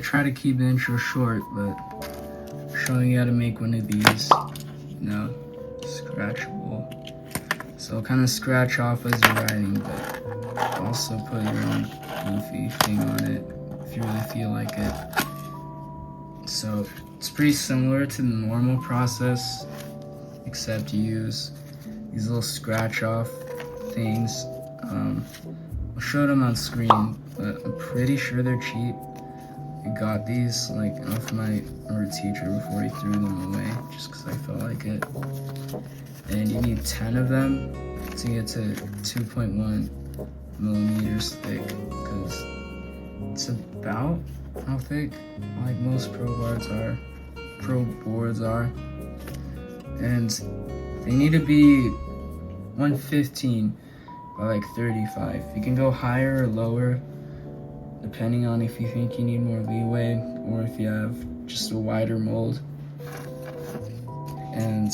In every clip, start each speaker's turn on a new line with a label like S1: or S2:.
S1: try to keep the intro short, but showing you how to make one of these, scratchable. So kind of scratch off as you're writing, but also put your own goofy thing on it if you really feel like it. So it's pretty similar to the normal process, except you use these little scratch off things. I'll show them on screen, but I'm pretty sure they're cheap. I got these like off my art teacher before he threw them away, just because I felt like it. And you need 10 of them to get to 2.1 millimeters thick, because it's about how thick like most pro boards are, and they need to be 115 by like 35. You can go higher or lower depending on if you think you need more leeway or if you have just a wider mold. And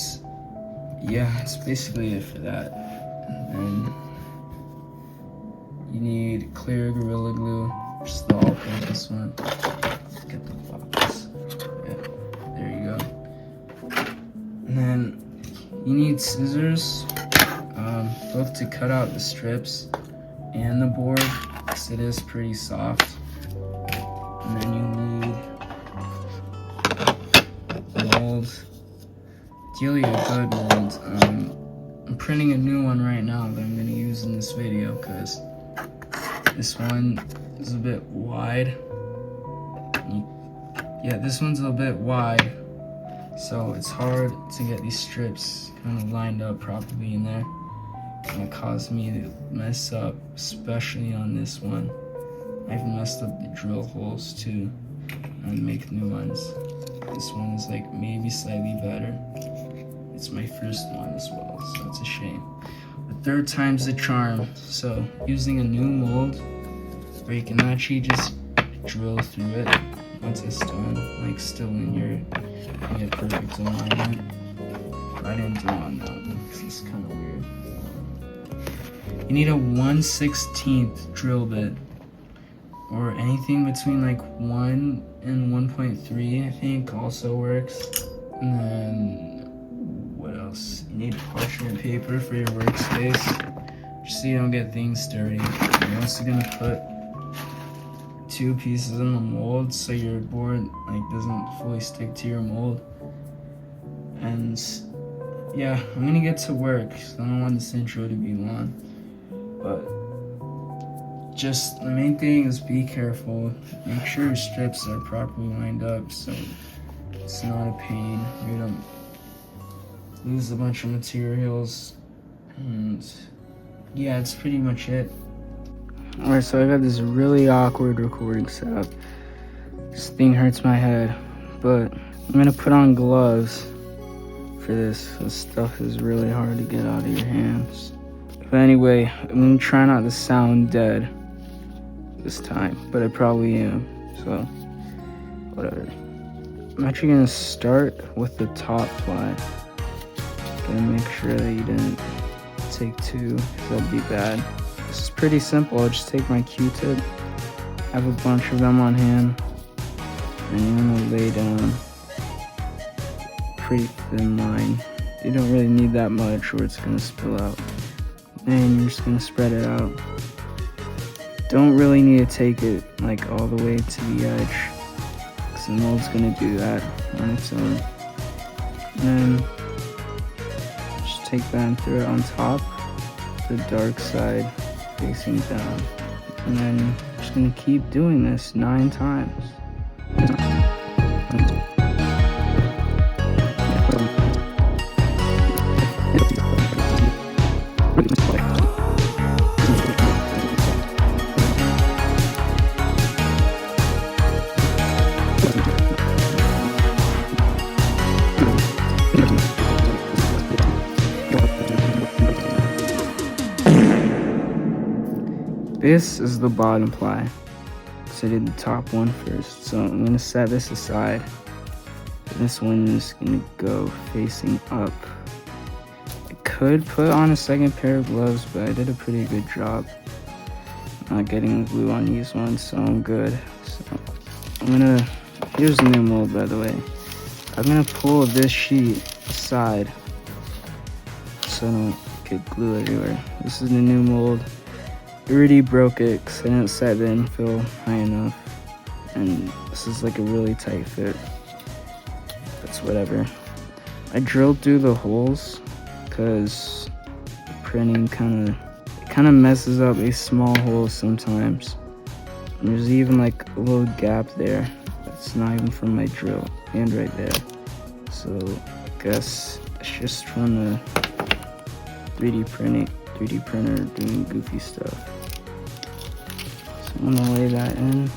S1: yeah, that's basically it for that. And you need clear Gorilla Glue, just the all-purpose one. Get the box. Yeah, there you go. And then you need scissors, both to cut out the strips and the board, because it is pretty soft. And then you need mold. Ideally a good mold. I'm printing a new one right now that I'm going to use in this video, because this one is a bit wide. Yeah, this one's a bit wide, so it's hard to get these strips kind of lined up properly in there. And it caused me to mess up, especially on this one. I've messed up the drill holes too, and make new ones. This one is like maybe slightly better. It's my first one as well, so it's a shame. But third time's the charm. So using a new mold where you can actually just drill through it once it's done, like still in your perfect alignment. I didn't draw on that one because it's kind of weird. You need a 1/16 drill bit, or anything between like 1 and 1.3, I think also works. And then what else? You need parchment paper for your workspace, just so you don't get things dirty. You're also gonna put 2 pieces in the mold so your board like doesn't fully stick to your mold. And yeah, I'm gonna get to work, so I don't want this intro to be long. But just the main thing is be careful. Make sure your strips are properly lined up so it's not a pain. You don't lose a bunch of materials. And yeah, that's pretty much it. Alright, so I got this really awkward recording setup. This thing hurts my head, but I'm gonna put on gloves for this. This stuff is really hard to get out of your hands. But anyway, I'm gonna try not to sound dead this time, but I probably am, so whatever. I'm actually gonna start with the top ply. Gonna make sure that you didn't take 2, because that'd be bad. This is pretty simple. I'll just take my Q-tip, have a bunch of them on hand, and you're gonna lay down a pretty thin line. You don't really need that much or it's gonna spill out. And you're just gonna spread it out. Don't really need to take it like all the way to the edge, because the mold's gonna do that on its own. And then just take that and throw it on top, the dark side facing down. And then you're just gonna keep doing this 9 times. This is the bottom ply, so I did the top one first. So I'm gonna set this aside. This one is gonna go facing up. I could put on a second pair of gloves, but I did a pretty good job not getting glue on these ones, so I'm good. So here's the new mold, by the way. I'm gonna pull this sheet aside so I don't get glue everywhere. This is the new mold. I already broke it because I didn't set the infill high enough. And this is like a really tight fit. That's whatever. I drilled through the holes because printing kind of messes up these small holes sometimes. And there's even like a little gap there that's not even from my drill, and right there. So I guess it's just from the 3D printer doing goofy stuff. So I'm gonna lay that in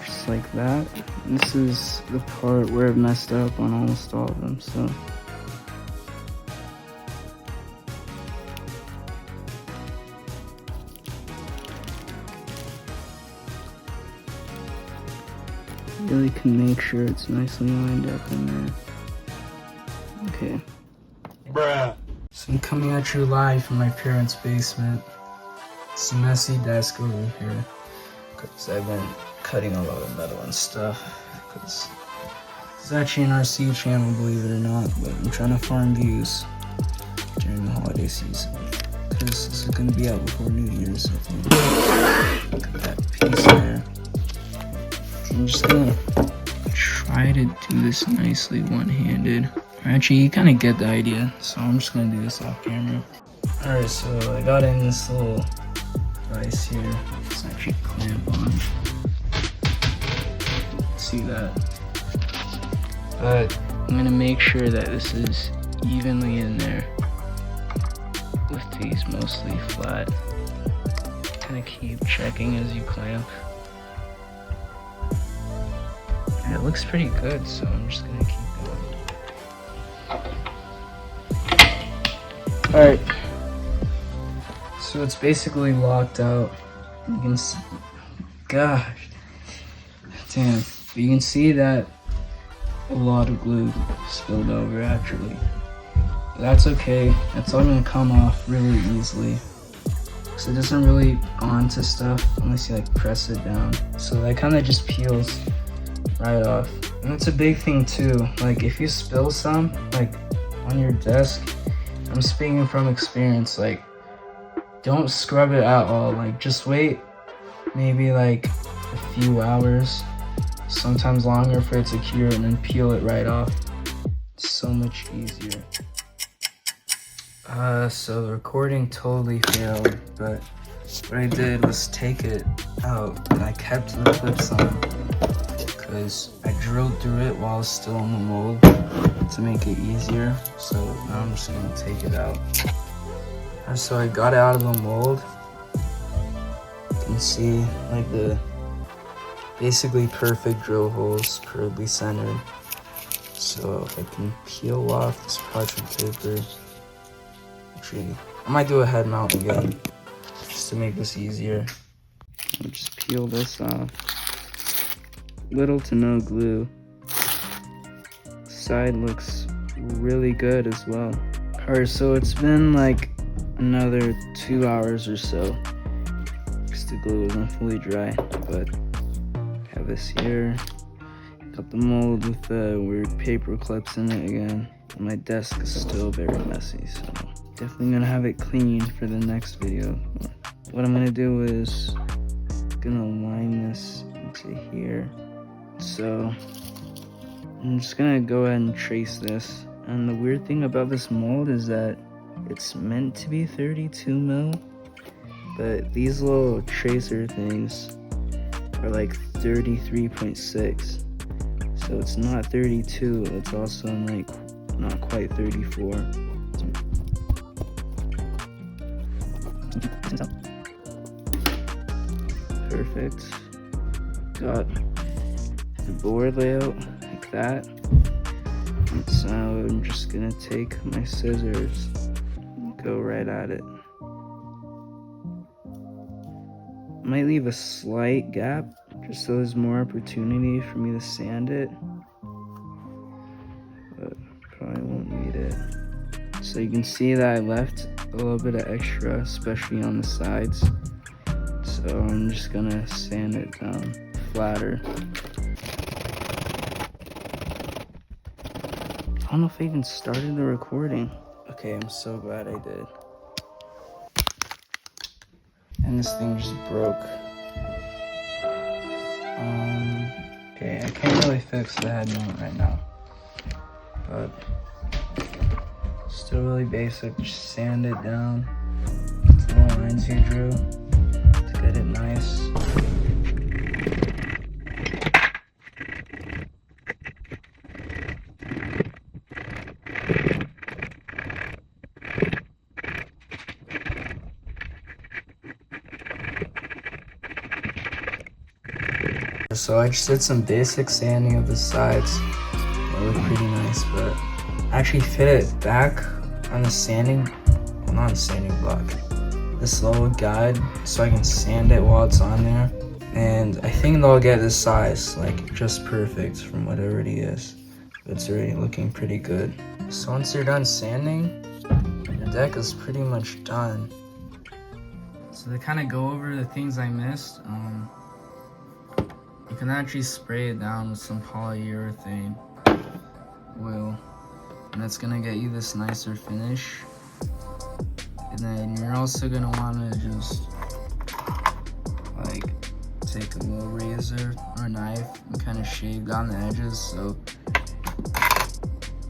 S1: just like that. And this is the part where I've messed up on almost all of them. So really can make sure it's nicely lined up in there. Okay. Bruh. So I'm coming at you live from my parents' basement. It's a messy desk over here because I've been cutting a lot of metal and stuff. Because it's actually an RC channel, believe it or not, but I'm trying to farm views during the holiday season because this is going to be out before New Year's, I think. Look at that piece there. I'm just gonna try to do this nicely one-handed. Actually, you kind of get the idea, so I'm just gonna do this off camera. Alright, so I got in this little device here. It's actually a clamp on. See that? But I'm gonna make sure that this is evenly in there with these mostly flat. Kind of keep checking as you clamp. It looks pretty good, so I'm just gonna keep going. Alright, so it's basically locked out. You can see, gosh, damn, you can see that a lot of glue spilled over actually. That's okay, that's all gonna come off really easily. So it doesn't really onto stuff unless you like press it down. So that kind of just peels right off. And that's a big thing too, like if you spill some like on your desk, I'm speaking from experience, like don't scrub it at all, like just wait maybe like a few hours, sometimes longer for it to cure, and then peel it right off. It's so much easier. So the recording totally failed, but what I did was take it out and I kept the clips on because I drilled through it while it's still in the mold to make it easier. So now I'm just gonna take it out. And so I got it out of the mold. You can see like the basically perfect drill holes, curvely centered. So if I can peel off this parchment paper, actually, I might do a head mount again just to make this easier. I'll just peel this off. Little to no glue. Side looks really good as well. Alright, so it's been like another 2 hours or so because the glue isn't fully dry, but I have this here. Got the mold with the weird paper clips in it again. And my desk is still very messy, so definitely gonna have it clean for the next video. What I'm gonna do is gonna line this into here. So I'm just gonna go ahead and trace this. And the weird thing about this mold is that it's meant to be 32 mil, but these little tracer things are like 33.6. So it's not 32, it's also like not quite 34. Perfect. Got the board layout like that. And so I'm just gonna take my scissors and go right at it. Might leave a slight gap just so there's more opportunity for me to sand it, but probably won't need it. So you can see that I left a little bit of extra, especially on the sides. So I'm just gonna sand it down splatter. I don't know if I even started the recording. Okay, I'm so glad I did. And this thing just broke. Okay, I can't really fix the head mount right now. But still really basic. Just sand it down. The little lines you drew to get it nice. So I just did some basic sanding of the sides. They look pretty nice, but I actually fit it back on the sanding, well, not on the sanding block, this little guide, so I can sand it while it's on there. And I think they'll get this size, like just perfect from what it already is. It's already looking pretty good. So once you're done sanding, your deck is pretty much done. So to kind of go over the things I missed, you can actually spray it down with some polyurethane oil, and that's gonna get you this nicer finish. And then you're also gonna want to just like take a little razor or knife and kind of shave down the edges so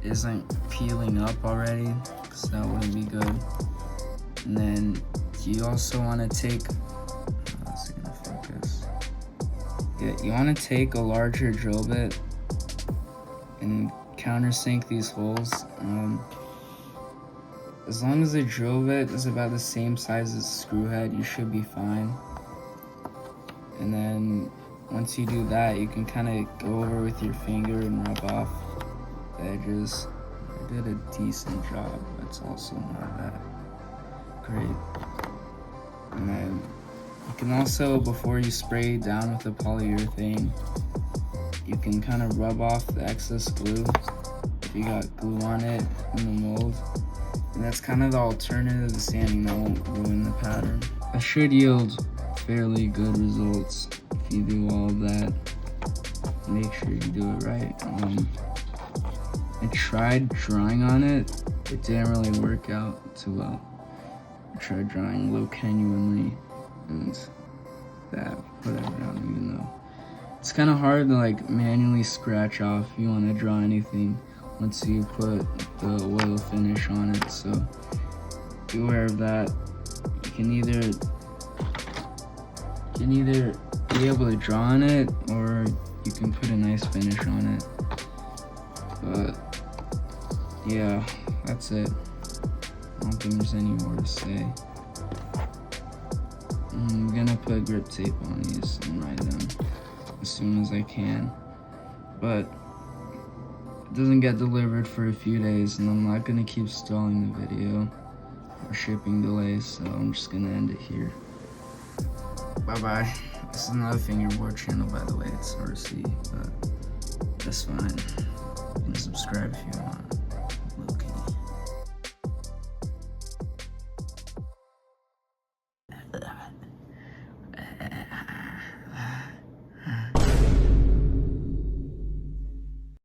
S1: it isn't peeling up already, because that wouldn't be good. And then you also want to take, you want to take a larger drill bit and countersink these holes. As long as the drill bit is about the same size as the screw head, you should be fine. And then once you do that, you can kind of go over with your finger and rub off the edges. I did a decent job, but it's also not that great. And then you can also, before you spray down with the polyurethane, you can kind of rub off the excess glue if you got glue on it in the mold. And that's kind of the alternative to sanding that won't ruin the pattern. That should yield fairly good results if you do all of that. Make sure you do it right. I tried drawing on it. It didn't really work out too well. I tried drawing low genuinely and that, whatever, I don't even know. It's kind of hard to like manually scratch off if you want to draw anything once you put the oil finish on it, so be aware of that. You can either be able to draw on it, or you can put a nice finish on it. But yeah, that's it. I don't think there's any more to say. I'm gonna put grip tape on these and write them as soon as I can, but it doesn't get delivered for a few days, and I'm not gonna keep stalling the video or shipping delays, so I'm just gonna end it here. Bye bye. This is another Fingerboard channel, by the way. It's RC, but that's fine. You can subscribe if you want.